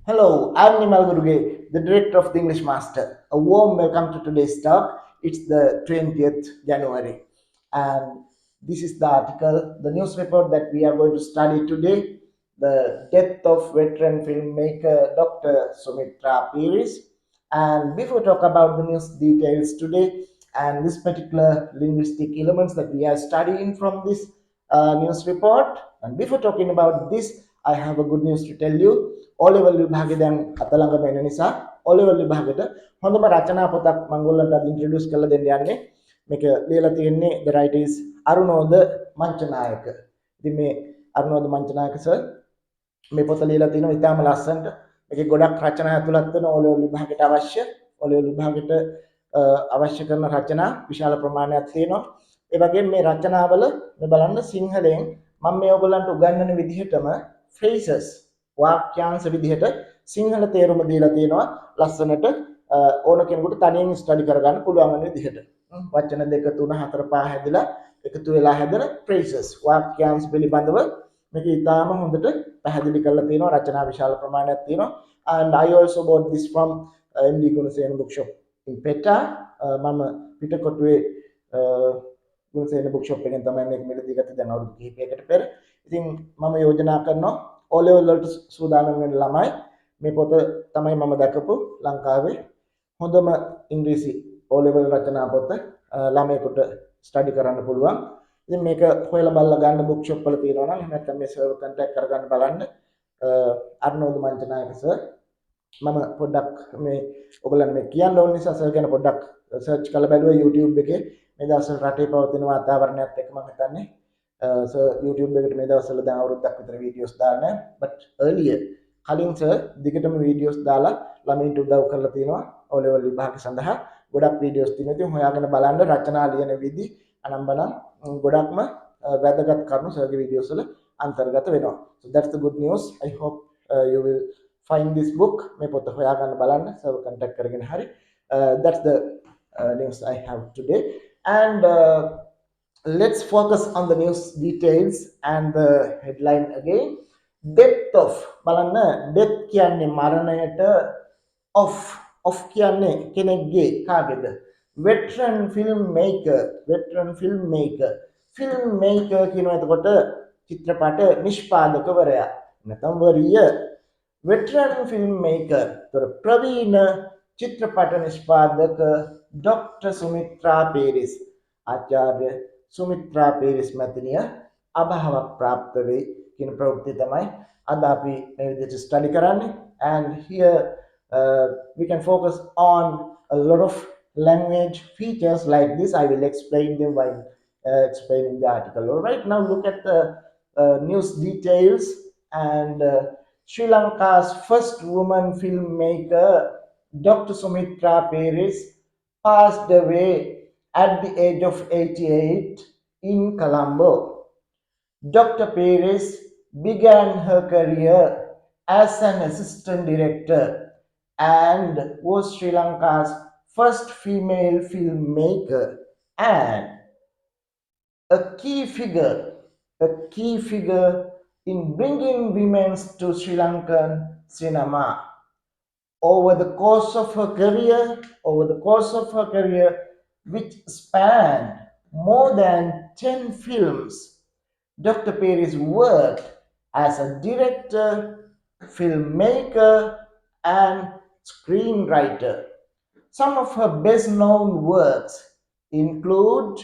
Hello, I'm Nimal Guruge, the director of the English Master. A warm welcome to today's talk. It's the 20th January. And this is the article, the news report that we are going to study today. The death of veteran filmmaker Dr. Sumitra Piris. And before talk about the news details today and this particular linguistic elements that we are studying from this news report, and before talking about this, I have a good news to tell you. O level විභාගේ දැන් අත ළඟම එන නිසා O level විභාගෙට හොඳම රචනා පොතක් මම ඔයගොල්ලන්ට අද ඉන්ට්‍රොඩියුස් කරලා දෙන්න යන්නේ. මේක ලියලා තියෙන්නේ the writer is අරුණෝද මංචනායක. ඉතින් මේ අරුණෝද මංචනායක සර් මේ පොත ලියලා තිනවා ඉතාම ලස්සනට. මේකේ ගොඩක් රචනා ඇතුළත් වෙන ඕලෙවල් විභාගයට අවශ්‍ය ඕලෙවල් විභාගයට අවශ්‍ය කරන රචනා විශාල ප්‍රමාණයක් තියෙනවා. ඒ වගේම මේ රචනාවල මේ බලන්න සිංහලෙන් මම මේ ඔයගොල්ලන්ට උගන්වන විදිහටම phrases වාක්‍යාංශ විදිහට සිංහල තේරුම දීලා තියෙනවා ලස්සනට ඕන කෙනෙකුට තනියෙන් ස්ටඩි කරගන්න පුළුවන් වෙන විදිහට. වචන 2 3 4 5 හැදලා එකතු වෙලා හැදෙන phrases වාක්‍යාංශ පිළිබඳව මේක ඉතාම හොඳට පැහැදිලි කරලා තියෙනවා. රචනා විශාල ප්‍රමාණයක් තියෙනවා. And I also bought this from MD Gunasena bookshop in Peta. මම පිටකොටුවේ ගුණසේන bookshop එකෙන් තමයි මේක මිලදී ගත්තේ දැන් අවුරුදු කිහිපයකට පෙර. ඉතින් මම යෝජනා කරනවා O level වලට සූදානම් වෙන ළමයි මේ පොත තමයි මම දැකපු ලංකාවේ හොඳම ඉංග්‍රීසි O level රචනා පොත ළමයෙකුට ස්ටඩි කරන්න පුළුවන්. ඉතින් මේක හොයලා බලලා ගන්න බුක් ෂොප් වල තියෙනවා නම් නැත්නම් මේ සර්වර් කන්ටැක්ට් කරගන්න බලන්න. අර්ණෝද මංචනායක සර් මම පොඩ්ඩක් මේ ඔයගොල්ලන්ට මේ කියන්න ඕන නිසා සර් ගැන පොඩ්ඩක් සර්ච් කරලා බැලුවා YouTube එකේ. මේ දවස්වල රටේ පවතින වාතාවරණයත් එක්ක මම හිතන්නේ YouTube එකට මේ දවස්වල දැන් අවුරුද්දක් විතර වීඩියෝස් දාන්න. but earlier කලින් සර් දිගටම වීඩියෝස් දාලා ළමයින්ට උදව් කරලා තියෙනවා O level විභාග සඳහා. ගොඩක් වීඩියෝස් තියෙනවා. ඉතින් හොයාගෙන බලන්න රචනා ලියන විදි අනම්බනම් ගොඩක්ම වැදගත් කරුණු සර්ගේ වීඩියෝස් වල අන්තර්ගත වෙනවා. So that's the good news. I hope you will find this book. මේ පොත හොයාගන්න බලන්න සර්ව contact කරගෙන හරි. That's the news I have today. And let's focus on the news details and the headline again. Death of බලන්න death කියන්නේ මරණයට of කියන්නේ කෙනෙක්ගේ කාගේද veteran filmmaker කියනවා එතකොට චිත්‍රපට නිෂ්පාදකවරයා නැත්නම් වරිය veteran filmmaker තොර ප්‍රවීණ චිත්‍රපට නිෂ්පාදක Dr. Sumitra Piris ආචාර්ය සුමිත්‍රා පීරිස් මැතිනිය අභාව ප්‍රාප්ත වේ කියන ප්‍රවෘත්තිය තමයි අද අපි මේ විදිහට ස්ටඩි කරන්නේ. And here we can focus on a lot of language features like this. I will explain them while explaining the article. All right, now look at the news details. And Sri Lanka's first woman filmmaker Dr. Sumitra Piris passed away at the age of 88 in Colombo. Dr. Piris began her career as an assistant director and was Sri Lanka's first female filmmaker and a key figure in bringing women to Sri Lankan cinema. Over the course of her career, which spanned more than 10 films, Dr. Piris worked as a director, filmmaker, and screenwriter. Some of her best-known works include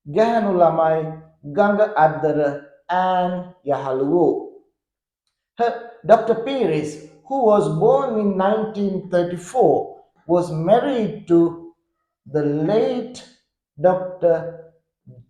Gahanu Lamai, Ganga Addara, and Yahaluwo. Dr. Piris, who was born in 1934, was married to the late Dr.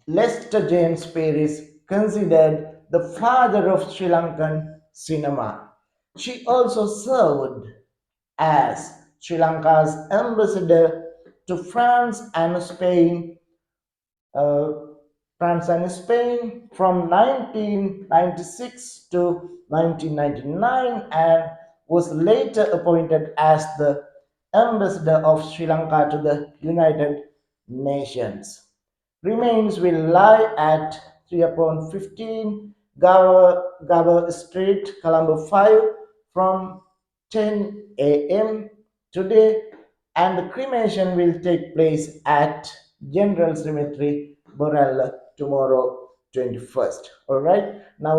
Lester James Piris, considered the father of Sri Lankan cinema. She also served as Sri Lanka's ambassador to France and Spain from 1996 to 1999 and was later appointed as the ambassador of Sri Lanka to the United Nations. Remains will lie at 3/15 Gower Street, Colombo 5 from 10 a.m. today, and the cremation will take place at General Cemetery, Borella, tomorrow, 21st. All right. Now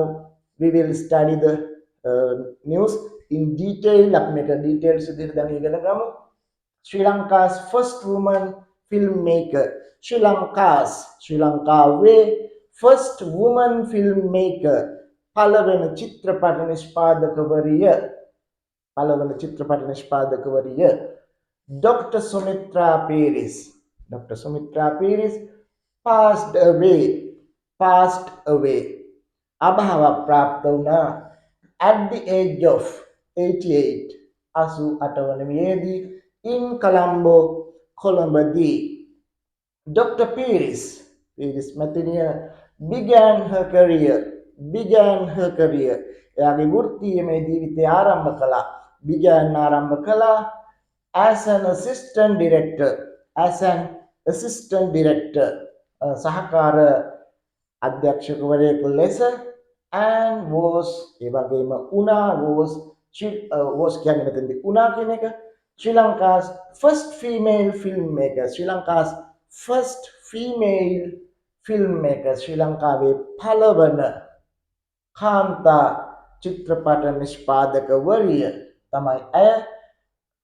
we will study the news in detail. අපි මේක details විදිහට දැන් ඉගෙන ගමු. Sri Lanka's first woman filmmaker. Sri Lankaවේ first woman filmmaker. පළවෙනි චිත්‍රපට නිෂ්පාදකවරිය. Dr. Sumitra Piris. Dr. Sumitra Piris passed away. අභාව ප්‍රාප්ත වුණා at the age of 88. 88 වන වියේදී in Colombo, Colombo. Dr. Piris Mathinia began her career. එයාගේ වෘත්තීයමය ජීවිතය ආරම්භ කළා. ආරම්භ කළා as an assistant director. සහකාර අධ්‍යක්ෂකවරයෙකු ලෙස and was ඒ වගේම was කියන්නේ මෙතනදී උනා කියන එක. Sri Lanka's first female filmmaker. ශ්‍රී ලංකාවේ පළවන කාන්තා චිත්‍රපට නිෂ්පාදකවරිය තමයි ඇය.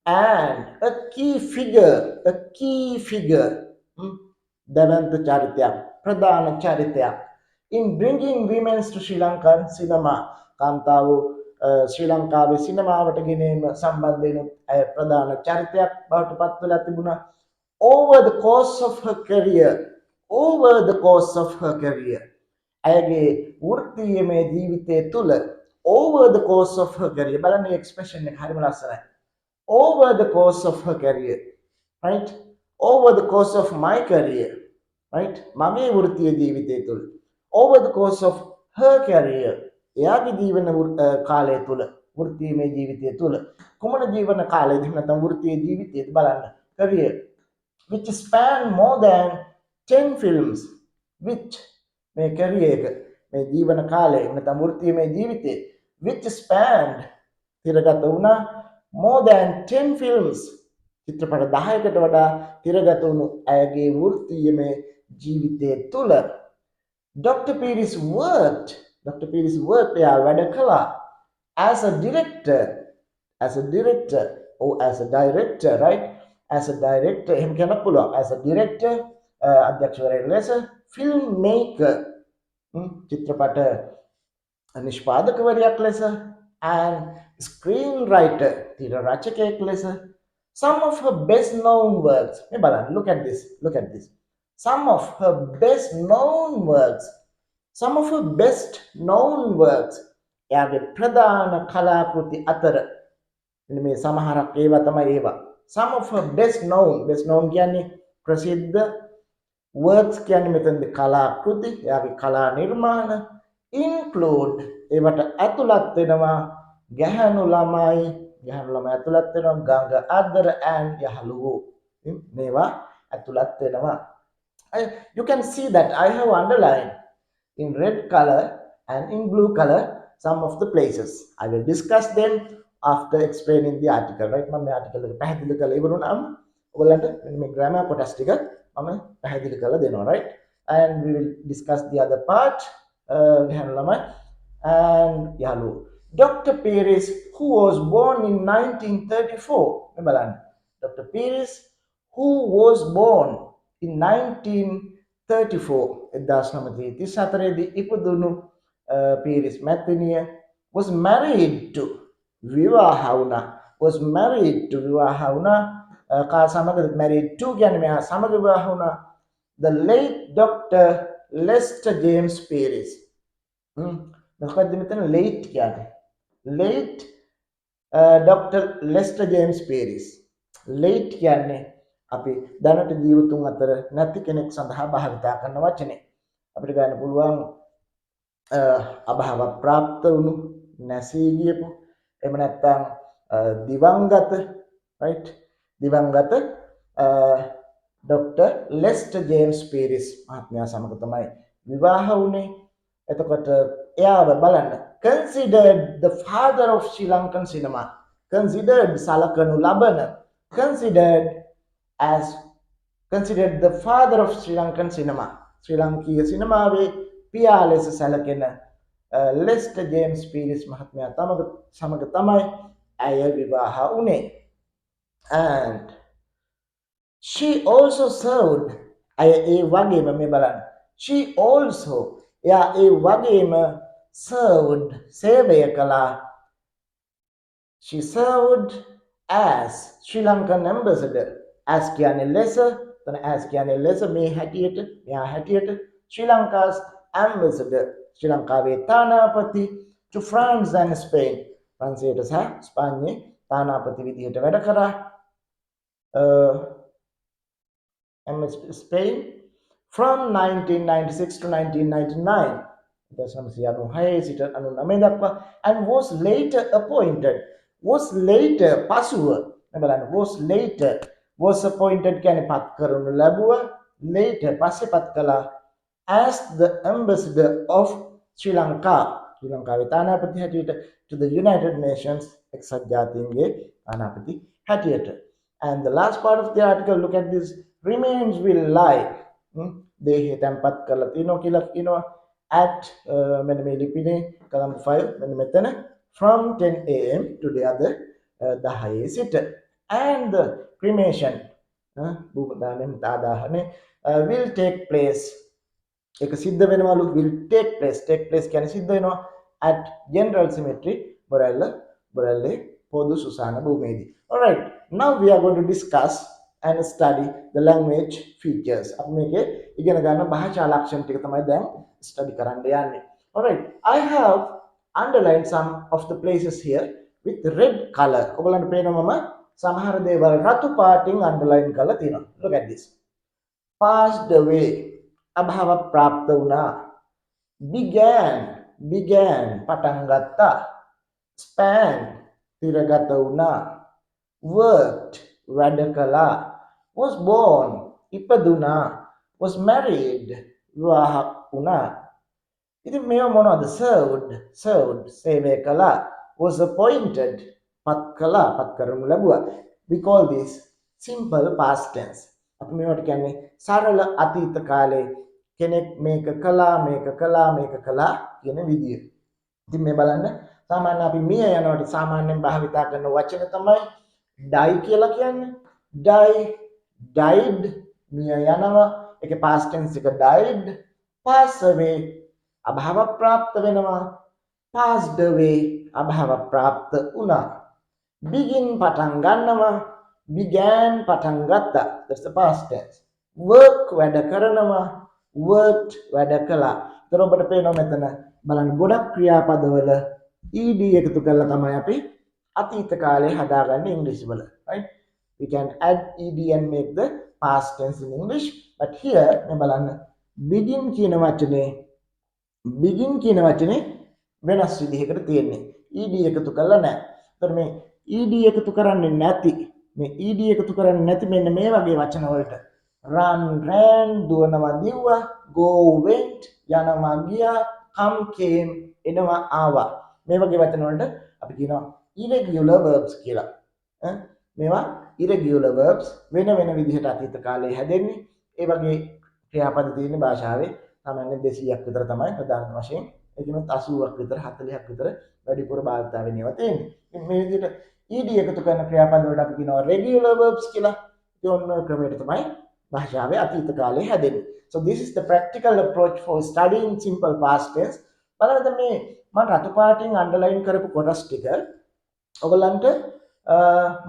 And a key figure දැවැන්ත චරිතයක්, ප්‍රධාන චරිතයක් in bringing women to Sri Lankan cinema. කාන්තාවෝ ශ්‍රී ලංකාවේ සිනමාවට ගෙනීම සම්බන්ධයෙන් ඇය ප්‍රධාන චරිතයක් බවට පත් වෙලා තිබුණා. over the course of her career. ඇයගේ වෘත්තීයමය ජීවිතය තුළ over the course of her career. බලන්න මේ එක්ස්ප්‍රෙෂන් එක හරිම ලස්සනයි. over the course of her career, right? over the course of my career, right? මගේ වෘත්තීය ජීවිතය තුළ over the course of her career. එයාගේ ජීවන කාලය තුළ, වෘත්තීයමය ජීවිතය තුළ කුමන ජීවන කාලයේදී නැත්නම් වෘත්තීය ජීවිතයේදී බලන්න career which span more than 10 films. which මේ career එක මේ ජීවන කාලය නැත්නම් වෘත්තීයමය ජීවිතේ which spanned තිරගත වුණා more than 10 films. චිත්‍රපට 10කට වඩා තිරගත වුණු ඇයගේ වෘත්තීයමය ජීවිතය තුළ Dr. Piris worked එයා වැඩ කළා as a director or as a director, right? as a director එහෙම කියන්න පුළුවන්. as a director අධ්‍යක්ෂකවරයෙක් ලෙස, filmmaker චිත්‍රපට නිෂ්පාදකවරයෙක් ලෙස, and screenwriter තිර රචකයෙක් ලෙස. some of her best known works මේ බලන්න. look at this some of her best known works එයාගේ ප්‍රධාන කලාකෘති අතර මේ සමහරක් ඒවා තමයි ඒවා. some of her best known කියන්නේ ප්‍රසිද්ධ, works කියන්නේ මෙතනදී කලාකෘති, එයාගේ කලා නිර්මාණ include ඒවට ඇතුළත් වෙනවා ගැහැණු ළමයි ඇතුළත් වෙනවා, ගංග අද්දර and යහළුවෝ මේවා ඇතුළත් වෙනවා. You can see that I have underlined in red color and in blue color some of the places. I will discuss them after explaining the article, right? මම මේ article එක පැහැදිලි කරලා ඉවරුනම ඔයගලන්ට මේ grammar කොටස් ටික මම පැහැදිලි කරලා දෙනවා, right? And we will discuss the other part ගැහැණු ළමයි and යහළුවෝ. Dr. Piris, who was born in 1934. මේ බලන්න. Dr. Piris, who was born in 1934. 1934 දී ඉපදුණු Piris Mathinia was married to විවාහ වුණා. කා සමග married to කියන්නේ මෙයා සමග විවාහ වුණා the late Dr. Lester James Piris. මොකක්ද මෙතන late කියන්නේ? late Dr. Lester James Piris. late කියන්නේ අපි දැනට ජීවිතුන් අතර නැති කෙනෙක් සඳහා භාවිතා කරන වචනේ. අපිට ගන්න පුළුවන් අභාව ප්‍රාප්ත වුණු, නැසී ගියපු, එහෙම නැත්නම් දිවංගත, right? දිවංගත Dr. Lester James Piris මහත්මයා සමග තමයි විවාහ වුණේ. එතකොට එයාව බලන්න considered the father of Sri Lankan cinema. considered සලකනු ලබන, considered as considered the father of Sri Lankan cinema. ශ්‍රී ලංකීය සිනමාවේ පියා ලෙස සැලකෙන ලෙස්ටර් ජේම්ස් පීරිස් මහත්මයා සමග තමයි ඇය විවාහ වුණේ. And she also served, ඇය ඒ වගේම මේ බලන්න, she also, එයා ඒ වගේම served, සේවය කළා, she served as Sri Lankan ambassador. As කියන්නේ ලෙස, තන as කියන්නේ ලෙස, මේ හැටියට, මෙයා හැටියට, Sri Lanka's ambassador, ශ්‍රී ලංකාවේ තානාපති to France and Spain. ප්‍රංශයට සහ ස්පාඤ්ඤේ තානාපති විදිහට වැඩ කරා. Spain from 1996 to 1999. 1996 සිට 99 දක්වා, and was later appointed. Was later පසුව බලන්න, was later, was appointed කියන්නේ පත් කරනු ලැබුවා, later පස්සේ පත් කළා as the ambassador of Sri Lanka, ශ්‍රී ලංකාවේ තානාපති හැටියට to the United Nations, එක්සත් ජාතීන්ගේ තානාපති හැටියට. And the last part of the article, look at this, remains will lie. දේහය තැන්පත් කරලා තිනෝ කියලා කියනවා at මෙන්න මේ ලිපිනේ Colombo 5 මෙන්න මෙතන from 10 am to the other 10 සිට. And the cremation භූමදානයෙන් දාදාහනේ will take place, ඒක සිද්ධ වෙනවලු, will take place කියන්නේ සිද්ධ වෙනවා at General Cemetery බොරැල්ලේ පොදු සුසාන භූමියේදී. Alright, now we are going to discuss and study the language features. අපි මේකේ ඉගෙන ගන්න භාෂා ලක්ෂණ ටික තමයි දැන් study කරන්න යන්නේ. Alright, I have underlined some of the places here with red color. ඔයගලන්ට පේනවා මම සමහර දේවල් රතු පාටින් underline කරලා තියෙනවා. Look at this. Passed away, අභාව ප්‍රාප්ත වුණා. began පටන් ගත්තා. span තිරගත වුණා. worked වැඩ කළා. was born ඉපදුණා. was married විවාහ වුණා. ඉතින් මේව මොනවද? served සේවය කළා. was appointed පත් කළා, පත් කරනු ලැබුවා. we call this simple past tense. අපි මේවට කියන්නේ සරල අතීත කාලේ කෙනෙක් මේක කළා කියන විදිය. ඉතින් මේ බලන්න, සාමාන්‍ය අපි මිය යනකොට සාමාන්‍යයෙන් භාවිතා කරන වචන තමයි die කියලා කියන්නේ. died මිය යනවා, ඒකේ past tense එක died. pass away අභාව ප්‍රාප්ත වෙනවා. passed away අභාව ප්‍රාප්ත වුණා. begin පටන් ගන්නවා. began පටන් ගත්තා. that's the past tense. work වැඩ කරනවා. worked වැඩ කළා. ඒතර ඔබට පේනවා මෙතන බලන්න ගොඩක් ක්‍රියාපදවල ed එකතු කරලා තමයි අපි අතීත කාලේ හදාගන්නේ ඉංග්‍රීසි වල. right, we can add ed and make the past tense in English, but here මේ බලන්න begin කියන වචනේ වෙනස් විදිහකට තියෙන්නේ. ed එකතු කරලා නැහැ. ඒතර මේ ed එකතු කරන්නේ නැති මෙන්න මේ වගේ වචන වලට run ran, දුවනවා දිව්වා, go went යනවා ගියා, come came එනවා ආවා. මේ වගේ වචන වලට අපි කියනවා irregular verbs කියලා. මේවා irregular verbs වෙන විදිහට අතීත කාලේ හැදෙන්නේ. ඒ වගේ ක්‍රියාපද තියෙන භාෂාවේ සාමාන්‍ය 200ක් විතර තමයි ප්‍රධාන වශයෙන්. ඒකෙමත් 80ක් විතර 40ක් විතර වැඩිපුර භාවිතා වෙන ඒවා තියෙන්නේ. මේ විදිහට ed එකතු කරන ක්‍රියාපද වලට අපි කියනවා regular verbs කියලා. ඒ ඔන්න ක්‍රමයට තමයි භාෂාවේ අතීත කාලේ හැදෙන්නේ. So this is the practical approach for studying simple past tense. බලන්න මේ මම රතු පාටින් අන්ඩර්ලයින් කරපු කොටස් ටික ඔයගලන්ට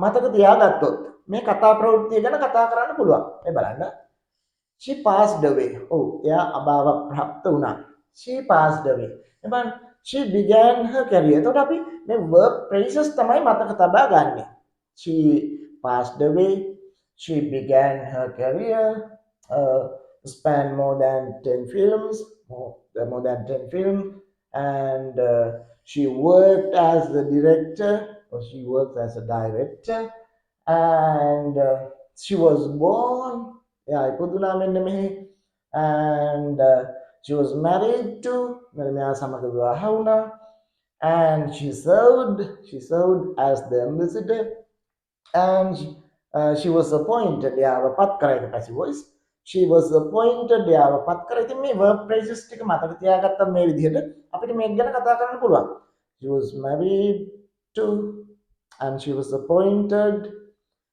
මතක තියාගත්තොත් මේ කතා ප්‍රවෘත්තිය ගැන කතා කරන්න පුළුවන්. මේ බලන්න. She passed away. ඔව්, එයා අභාව ප්‍රාප්ත වුණා. She passed away. එබන් she began her career. එතකොට අපි මේ verb phrases තමයි මතක තබා ගන්නෙ. She passed away. She began her career. Spanned more than 10 films. And she worked as the director, or she worked as a director. And she was born. Yeah, ඉපදුණා මෙන්න මෙහි. And she was married to මෙයා සමග විවාහ වුණා. and she served as the ambassador, and she was appointed යාව පත් කරයිද passive voice. She was appointed යාව පත් කරා. ඉතින් මේ verb phrases ටික මතක තියාගත්තම මේ විදිහට අපිට මේක ගැන කතා කරන්න පුළුවන්. She was married to, and she was appointed,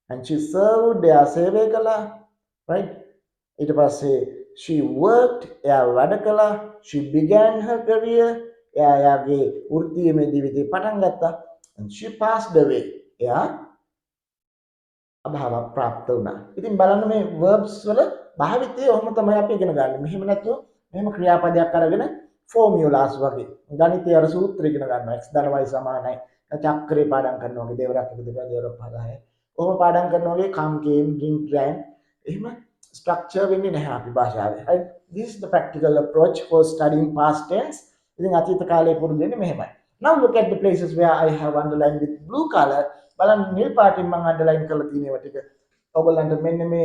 and she served එයා සේවය කළා, right? ඊට පස්සේ she worked එයා වැඩ කළා. She began her career එයා එයාගේ වෘත්තීය ජීවිතේ පටන් ගත්තා. And she passed away එයා අභාව ප්‍රාප්ත වුණා. ඉතින් බලන්න මේ verbs වල භාවිතය ඔහොම තමයි අපි ඉගෙන ගන්න. මෙහෙම නැතුව මෙහෙම ක්‍රියාපදයක් අරගෙන formulas වගේ ගණිතය අර සූත්‍ර ඉගෙන ගන්නවා. x ධන y සමානයි. චක්‍රේ පාඩම් කරනවා වගේ දේවරක් එක දෙක දේවරක් 10. ඔහොම පාඩම් කරනවා වගේ come came drink drank එහෙම structure වෙන්නේ නැහැ අපි භාෂාවේ. right? This is the practical approach for studying past tense. ඉතින් අතීත කාලේ පුරුදු වෙන්නේ මෙහෙමයි. Now look at the places where I have underlined with blue color. බලන්න නිල් පාටින් මම අන්ඩර්ලයින් කරලා තියෙන ඒවා ටික ඔයගොල්ලන්ට මෙන්න මේ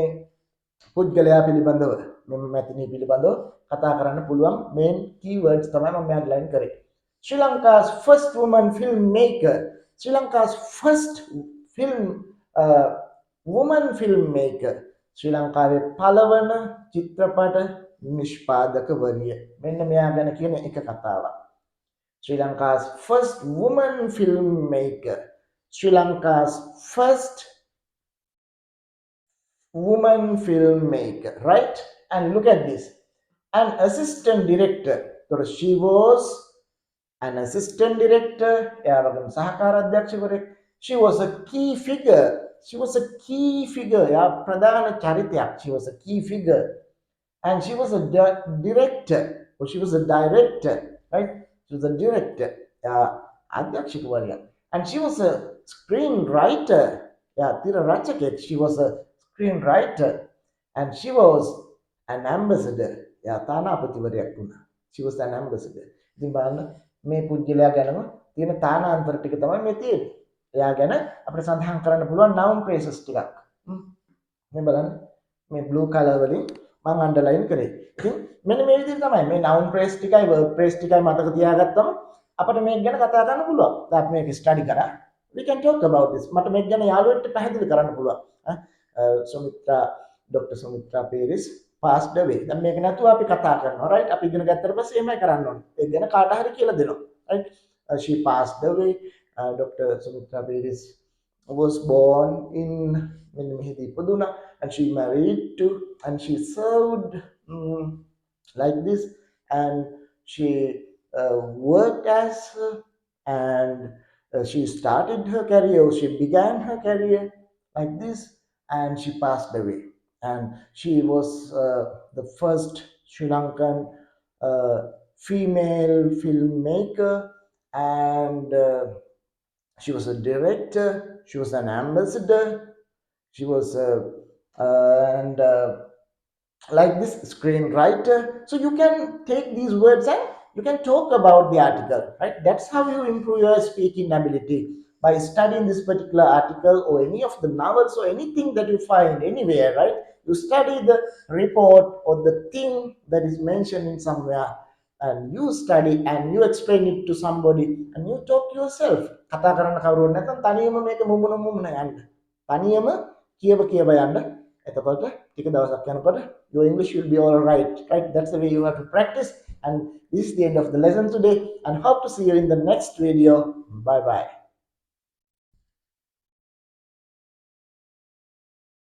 පුද්ගලයා පිළිබඳව මෙන්න මැතිණිය පිළිබඳව කතා කරන්න පුළුවන් මේන් keywords තමයි මම අන්ඩර්ලයින් කරේ. Sri Lanka's first woman filmmaker. Sri Lanka's first woman filmmaker. ශ්‍රී ලංකාවේ පළවන චිත්‍රපට නිෂ්පාදකවරිය. මෙන්න මෙයා ගැන කියන එක කතාවක්. Sri Lanka's first woman filmmaker. Sri Lanka's first woman filmmaker, right? And look at this. An assistant director. So she was an assistant director. She was a key figure. She was a key figure. Pradhana charityak. She was a key figure. And she was a director. Or she was a director, right? She was a director. And she was a screenwriter. She was a screenwriter. And she was an ambassador. She was an ambassador. ඉතින් බලන්න මේ පුද්ගලයා ගැනම තියෙන තානාන්තර ටික තමයි මේ තියෙන්නේ. එයා ගැන අපිට සඳහන් කරන්න පුළුවන් noun phrases ටිකක්. මේ බලන්න මේ blue color වලින් මම අන්ඩර්ලයින් කරේ. ඉතින් මෙන්න මේ විදිහට තමයි මේ noun phrase ටිකයි verb phrase ටිකයි මතක තියාගත්තම අපිට මේක ගැන කතා කරන්න පුළුවන්. දැන් මේක ස්ටඩි කරා. We can talk about this. මට මේක ගැන යාළුවෙක්ට පැහැදිලි කරන්න පුළුවන්. Dr. Sumitra Piris passed away. දැන් මේක නැතුව අපි කතා කරනවා, right? අපි ඉගෙන ගත්තට පස්සේ එහෙමයි කරන්න ඕනේ. ඒක ගැන කාට හරි කියලා දෙනවා, right? She passed away. Dr. Sumitra Piris was born in Puduna, and she married to, and she served like this, and she worked as, and she started her career, she began her career like this, and she passed away. And she was the first Sri Lankan female filmmaker, and she was a director, she was an ambassador, she was and like this screenwriter. So you can take these words and you can talk about the article, right? That's how you improve your speaking ability, by studying this particular article or any of the novels or anything that you find anywhere, right? You study the report or the thing that is mentioned in somewhere, and you study and you explain it to somebody and you talk to yourself. කතා කරන්න කවුරුත් නැත්නම් තනියම මේක මුමුණ යන්න. තනියම කියව යන්න. එතකොට ටික දවසක් යනකොට your English will be all right. That's the way you have to practice. And this is the end of the lesson today, and hope to see you in the next video. Bye bye.